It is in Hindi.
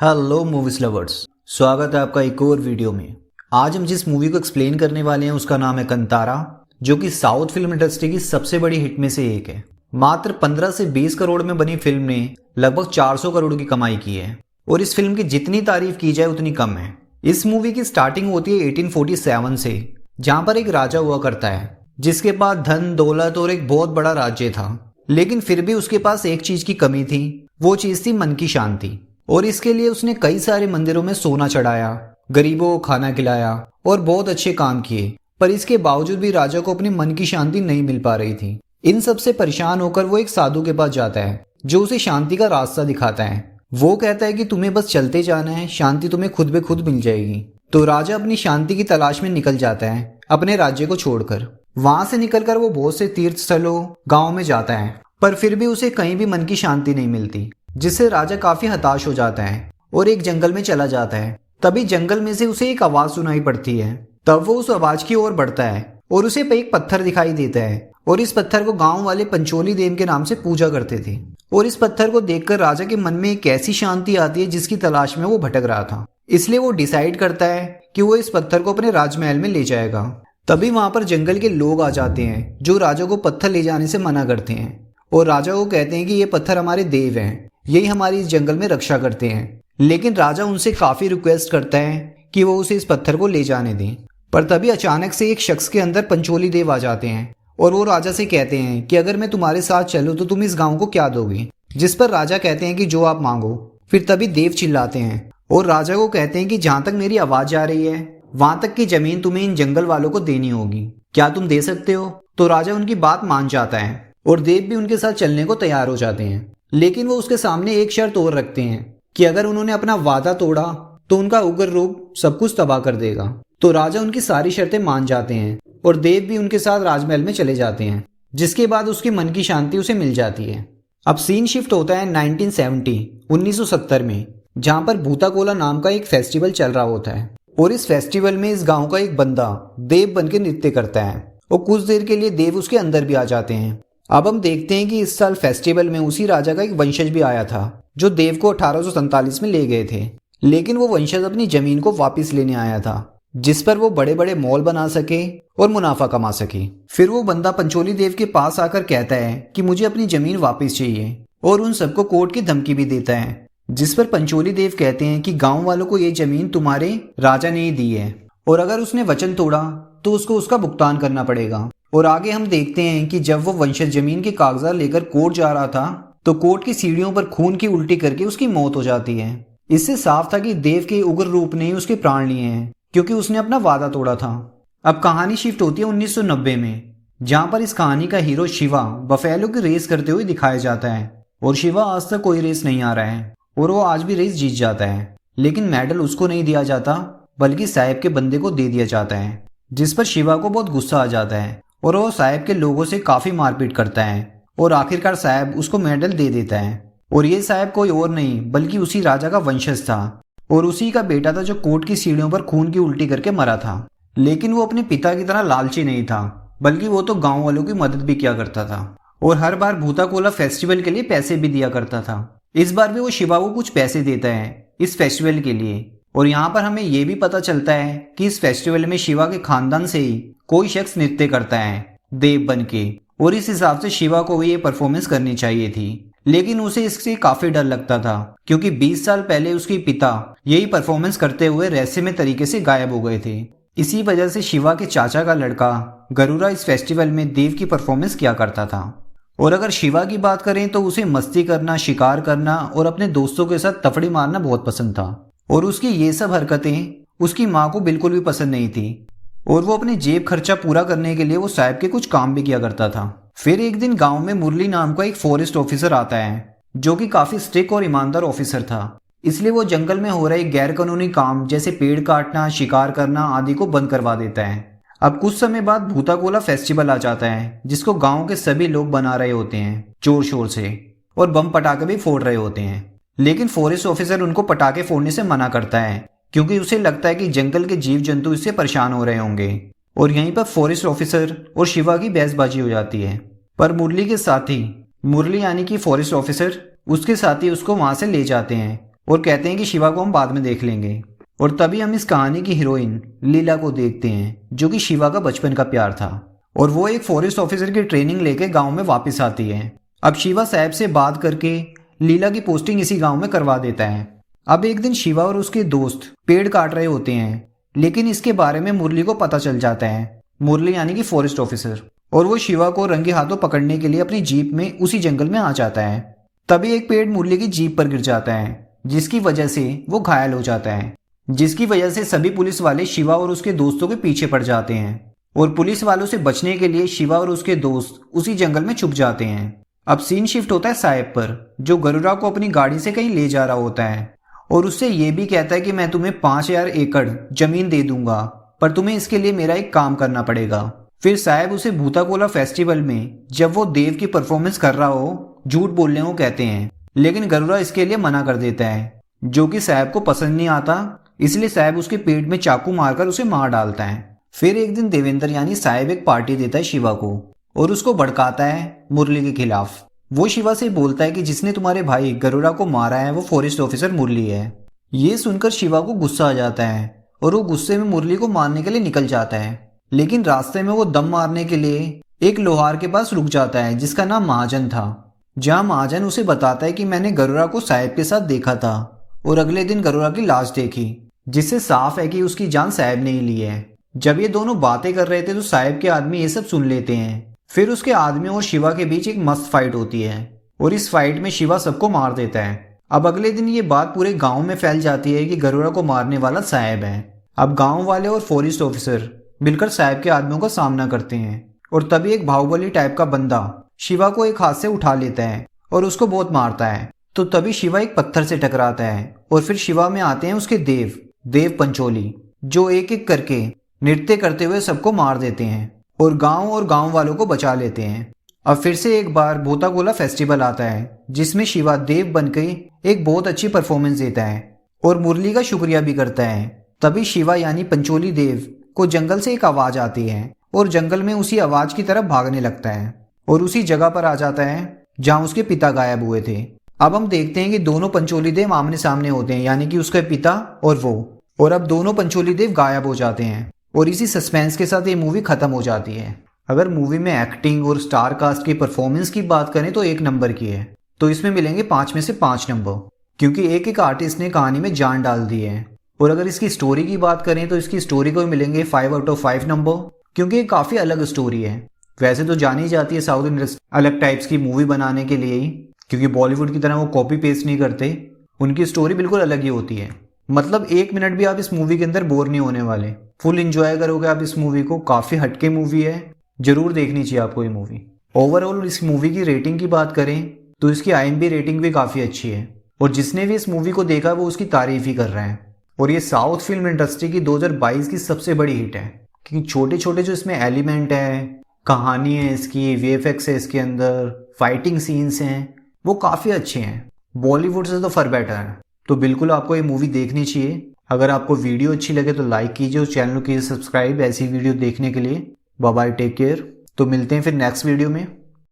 हेलो मूवीज लवर्स, स्वागत है आपका एक और वीडियो में। आज हम जिस मूवी को एक्सप्लेन करने वाले हैं उसका नाम है कंतारा, जो कि साउथ फिल्म इंडस्ट्री की सबसे बड़ी हिट में से एक है। मात्र 15 से 20 करोड़ में बनी फिल्म ने लगभग 400 करोड़ की कमाई की है और इस फिल्म की जितनी तारीफ की जाए उतनी कम है। इस मूवी की स्टार्टिंग होती है 1847 से, जहाँ पर एक राजा हुआ करता है जिसके पास धन दौलत और एक बहुत बड़ा राज्य था, लेकिन फिर भी उसके पास एक चीज की कमी थी। वो चीज थी मन की शांति। और इसके लिए उसने कई सारे मंदिरों में सोना चढ़ाया, गरीबों को खाना खिलाया और बहुत अच्छे काम किए, पर इसके बावजूद भी राजा को अपनी मन की शांति नहीं मिल पा रही थी। इन सब से परेशान होकर वो एक साधु के पास जाता है जो उसे शांति का रास्ता दिखाता है। वो कहता है कि तुम्हें बस चलते जाना है, शांति तुम्हें खुद ब खुद मिल जाएगी। तो राजा अपनी शांति की तलाश में निकल जाता है अपने राज्य को छोड़कर। वहां से निकलकर वो बहुत से तीर्थ स्थलों गाँव में जाता है, पर फिर भी उसे कहीं भी मन की शांति नहीं मिलती, जिससे राजा काफी हताश हो जाता है और एक जंगल में चला जाता है। तभी जंगल में से उसे एक आवाज सुनाई पड़ती है। तब वो उस आवाज की ओर बढ़ता है और उसे एक पत्थर दिखाई देता है और इस पत्थर को गांव वाले पंचोली देव के नाम से पूजा करते थे। और इस पत्थर को देखकर राजा के मन में एक ऐसी शांति आती है जिसकी तलाश में वो भटक रहा था। इसलिए वो डिसाइड करता है कि वो इस पत्थर को अपने राजमहल में ले जाएगा। तभी वहां पर जंगल के लोग आ जाते हैं जो राजा को पत्थर ले जाने से मना करते हैं और राजा को कहते हैं कि ये पत्थर हमारे देव हैं, यही हमारी इस जंगल में रक्षा करते हैं। लेकिन राजा उनसे काफी रिक्वेस्ट करता है कि वो उसे इस पत्थर को ले जाने दें। पर तभी अचानक से एक शख्स के अंदर पंचोली देव आ जाते हैं और वो राजा से कहते हैं कि अगर मैं तुम्हारे साथ चलूं तो तुम इस गांव को क्या दोगे। जिस पर राजा कहते हैं कि जो आप मांगो। फिर तभी देव चिल्लाते हैं और राजा को कहते हैं कि जहां तक मेरी आवाज आ रही है वहां तक की जमीन तुम्हें इन जंगल वालों को देनी होगी, क्या तुम दे सकते हो। तो राजा उनकी बात मान जाता है और देव भी उनके साथ चलने को तैयार हो जाते हैं। लेकिन वो उसके सामने एक शर्त और रखते हैं कि अगर उन्होंने अपना वादा तोड़ा तो उनका उग्र रूप सब कुछ तबाह कर देगा। तो राजा उनकी सारी शर्तें मान जाते हैं और देव भी उनके साथ राजमहल में चले जाते हैं, जिसके बाद उसकी मन की शांति उसे मिल जाती है। अब सीन शिफ्ट होता है 1970 में, जहां पर भूताकोला नाम का एक फेस्टिवल चल रहा होता है और इस फेस्टिवल में इस गांव का एक बंदा देव बन के नृत्य करता है और कुछ देर के लिए देव उसके अंदर भी आ जाते हैं। अब हम देखते हैं कि इस साल फेस्टिवल में उसी राजा का एक वंशज भी आया था जो देव को 1847 में ले गए थे। लेकिन वो वंशज अपनी जमीन को वापस लेने आया था जिस पर वो बड़े बड़े मॉल बना सके और मुनाफा कमा सके। फिर वो बंदा पंचोली देव के पास आकर कहता है कि मुझे अपनी जमीन वापस चाहिए और उन सबको कोर्ट की धमकी भी देता है, जिस पर पंचोली देव कहते हैं कि गाँव वालों को ये जमीन तुम्हारे राजा ने ही दी है और अगर उसने वचन तोड़ा तो उसको उसका भुगतान करना पड़ेगा। और आगे हम देखते हैं कि जब वो वंशज जमीन के कागजात लेकर कोर्ट जा रहा था तो कोर्ट की सीढ़ियों पर खून की उल्टी करके उसकी मौत हो जाती है। इससे साफ था कि देव के उग्र रूप ने ही उसके प्राण लिए हैं, क्योंकि उसने अपना वादा तोड़ा था। अब कहानी शिफ्ट होती है 1990 में, जहां पर इस कहानी का हीरो शिवा बफेलो की रेस करते हुए दिखाया जाता है। और शिवा आज तक कोई रेस नहीं आ रहा है और वो आज भी रेस जीत जाता है, लेकिन मेडल उसको नहीं दिया जाता बल्कि साहब के बंदे को दे दिया जाता है, जिस पर शिवा को बहुत गुस्सा आ जाता है और वो साहब के लोगों से काफी मारपीट करता है और आखिरकार साहब उसको मेडल दे देता है। और ये साहब कोई और नहीं बल्कि उसी राजा का वंशज था और उसी का बेटा था जो कोर्ट की सीढ़ियों पर खून की उल्टी करके मरा था। लेकिन वो अपने पिता की तरह लालची नहीं था, बल्कि वो तो गाँव वालों की मदद भी किया करता था और हर बार भूताकोला फेस्टिवल के लिए पैसे भी दिया करता था। इस बार भी वो शिवा को कुछ पैसे देता है इस फेस्टिवल के लिए। और यहाँ पर हमें यह भी पता चलता है कि इस फेस्टिवल में शिवा के खानदान से ही कोई शख्स नृत्य करता है देव बन के, और इस हिसाब से शिवा को भी ये परफॉर्मेंस करनी चाहिए थी। लेकिन उसे इससे काफी डर लगता था क्योंकि 20 साल पहले उसके पिता यही परफॉर्मेंस करते हुए रहस्यमय तरीके से गायब हो गए थे। इसी वजह से शिवा के चाचा का लड़का गरुड़ा इस फेस्टिवल में देव की परफॉर्मेंस किया करता था। और अगर शिवा की बात करें तो उसे मस्ती करना, शिकार करना और अपने दोस्तों के साथ तफड़ी मारना बहुत पसंद था और उसकी ये सब हरकतें उसकी माँ को बिल्कुल भी पसंद नहीं थी और वो अपने जेब खर्चा पूरा करने के लिए वो साहब के कुछ काम भी किया करता था। फिर एक दिन गांव में मुरली नाम का एक फॉरेस्ट ऑफिसर आता है जो कि काफी स्ट्रिक्ट और ईमानदार ऑफिसर था। इसलिए वो जंगल में हो रहे गैर कानूनी काम जैसे पेड़ काटना, शिकार करना आदि को बंद करवा देता है। अब कुछ समय बाद भूताकोला फेस्टिवल आ जाता है जिसको गाँव के सभी लोग बना रहे होते हैं जोर शोर से और बम पटाखे भी फोड़ रहे होते हैं। लेकिन फॉरेस्ट ऑफिसर उनको पटाखे फोड़ने से मना करता है क्योंकि उसे लगता है कि जंगल के जीव जंतु इससे परेशान हो रहे होंगे। और यहीं पर फॉरेस्ट ऑफिसर और शिवा की बहसबाजी हो जाती है। पर मुरली के साथी, मुरली यानी कि फॉरेस्ट ऑफिसर, उसके साथी उसको वहां से ले जाते हैं और कहते हैं कि शिवा को हम बाद में देख लेंगे। और तभी हम इस कहानी की हीरोइन लीला को देखते हैं, जो कि शिवा का बचपन का प्यार था। और वो एक फॉरेस्ट ऑफिसर की ट्रेनिंग लेके गांव में वापस आती है। अब शिवा साहब से बात करके लीला की पोस्टिंग इसी गांव में करवा देता है। अब एक दिन शिवा और उसके दोस्त पेड़ काट रहे होते हैं, लेकिन इसके बारे में मुरली को पता चल जाता है। मुरली यानी कि फॉरेस्ट ऑफिसर। और वो शिवा को रंगे हाथों पकड़ने के लिए अपनी जीप में उसी जंगल में आ जाता है। तभी एक पेड़ मुरली की जीप पर गिर जाता है, जिसकी वजह से वो घायल हो जाता है, जिसकी वजह से सभी पुलिस वाले शिवा और उसके दोस्तों के पीछे पड़ जाते हैं। और पुलिस वालों से बचने के लिए शिवा और उसके दोस्त उसी जंगल में छुप जाते हैं। अब सीन शिफ्ट होता है साहेब पर, जो गरुड़ा को अपनी गाड़ी से कहीं ले जा रहा होता है और उससे ये भी कहता है कि मैं तुम्हें 5000 एकड़ जमीन दे दूंगा, पर तुम्हें इसके लिए मेरा एक काम करना पड़ेगा। फिर साहब उसे भूताकोला फेस्टिवल में जब वो देव की परफॉर्मेंस कर रहा हो झूठ बोलने को कहते हैं, लेकिन गरुड़ा इसके लिए मना कर देता है, जो कि साहब को पसंद नहीं आता। इसलिए साहब उसके पेट में चाकू मारकर उसे मार डालता है। फिर एक दिन देवेंद्र यानी साहब एक पार्टी देता है शिवा को और उसको भड़काता है मुरली के खिलाफ। वो शिवा से बोलता है कि जिसने तुम्हारे भाई गरुड़ा को मारा है वो फॉरेस्ट ऑफिसर मुरली है। ये सुनकर शिवा को गुस्सा आ जाता है और वो गुस्से में मुरली को मारने के लिए निकल जाता है, लेकिन रास्ते में वो दम मारने के लिए एक लोहार के पास रुक जाता है जिसका नाम महाजन था। जहाँ महाजन उसे बताता है कि मैंने गरुड़ा को साहब के साथ देखा था और अगले दिन गरुड़ा की लाश देखी, जिससे साफ है कि उसकी जान साहब ने ही ली है। जब ये दोनों बातें कर रहे थे तो साहब के आदमी ये सब सुन लेते हैं। फिर उसके आदमियों और शिवा के बीच एक मस्त फाइट होती है और इस फाइट में शिवा सबको मार देता है। अब अगले दिन ये बात पूरे गांव में फैल जाती है कि गरुड़ा को मारने वाला साहब है। अब गांव वाले और फॉरेस्ट ऑफिसर मिलकर साहब के आदमियों का सामना करते हैं और तभी एक बाहुबली टाइप का बंदा शिवा को एक हाथ से उठा लेता है और उसको बहुत मारता है। तो तभी शिवा एक पत्थर से टकराता है और फिर शिवा में आते हैं उसके देव पंचोली, जो एक एक करके नृत्य करते हुए सबको मार देते हैं और गांव वालों को बचा लेते हैं। अब फिर से एक बार भूताकोला फेस्टिवल आता है, जिसमें शिवा देव बनकर एक बहुत अच्छी परफॉर्मेंस देता है और मुरली का शुक्रिया भी करता है। तभी शिवा यानी पंचोली देव को जंगल से एक आवाज आती है और जंगल में उसी आवाज की तरफ भागने लगता है और उसी जगह पर आ जाता है जहां उसके पिता गायब हुए थे। अब हम देखते हैं कि दोनों पंचोली देव आमने सामने होते हैं, यानी कि उसके पिता और वो, और अब दोनों पंचोली देव गायब हो जाते हैं और इसी सस्पेंस के साथ ये मूवी खत्म हो जाती है। अगर मूवी में एक्टिंग और स्टार कास्ट की परफॉर्मेंस की बात करें तो 1 नंबर की है, तो इसमें मिलेंगे 5 में से 5 नंबर, क्योंकि एक एक आर्टिस्ट ने कहानी में जान डाल दी है। और अगर इसकी स्टोरी की बात करें तो इसकी स्टोरी को मिलेंगे 5 आउट ऑफ 5 नंबर, क्योंकि ये काफ़ी अलग स्टोरी है। वैसे तो जानी जाती है साउथ इंडस्ट्री अलग टाइप्स की मूवी बनाने के लिए ही, क्योंकि बॉलीवुड की तरह वो कॉपी पेस्ट नहीं करते, उनकी स्टोरी बिल्कुल अलग ही होती है। मतलब 1 मिनट भी आप इस मूवी के अंदर बोर नहीं होने वाले, फुल एंजॉय करोगे आप इस मूवी को। काफ़ी हटके मूवी है, जरूर देखनी चाहिए आपको ये मूवी। ओवरऑल इस मूवी की रेटिंग की बात करें तो इसकी IMDb रेटिंग भी काफ़ी अच्छी है और जिसने भी इस मूवी को देखा वो उसकी तारीफ ही कर रहे हैं। और ये साउथ फिल्म इंडस्ट्री की 2022 की सबसे बड़ी हिट है, क्योंकि छोटे छोटे जो इसमें एलिमेंट है, कहानी है इसकी, VFX है इसके अंदर, फाइटिंग सीन्स हैं, वो काफ़ी अच्छे हैं। बॉलीवुड से तो फर बेटर है। तो बिल्कुल आपको ये मूवी देखनी चाहिए। अगर आपको वीडियो अच्छी लगे तो लाइक कीजिए और चैनल को कीजिए सब्सक्राइब ऐसी वीडियो देखने के लिए। Bye bye, take care. तो मिलते हैं फिर नेक्स्ट वीडियो में।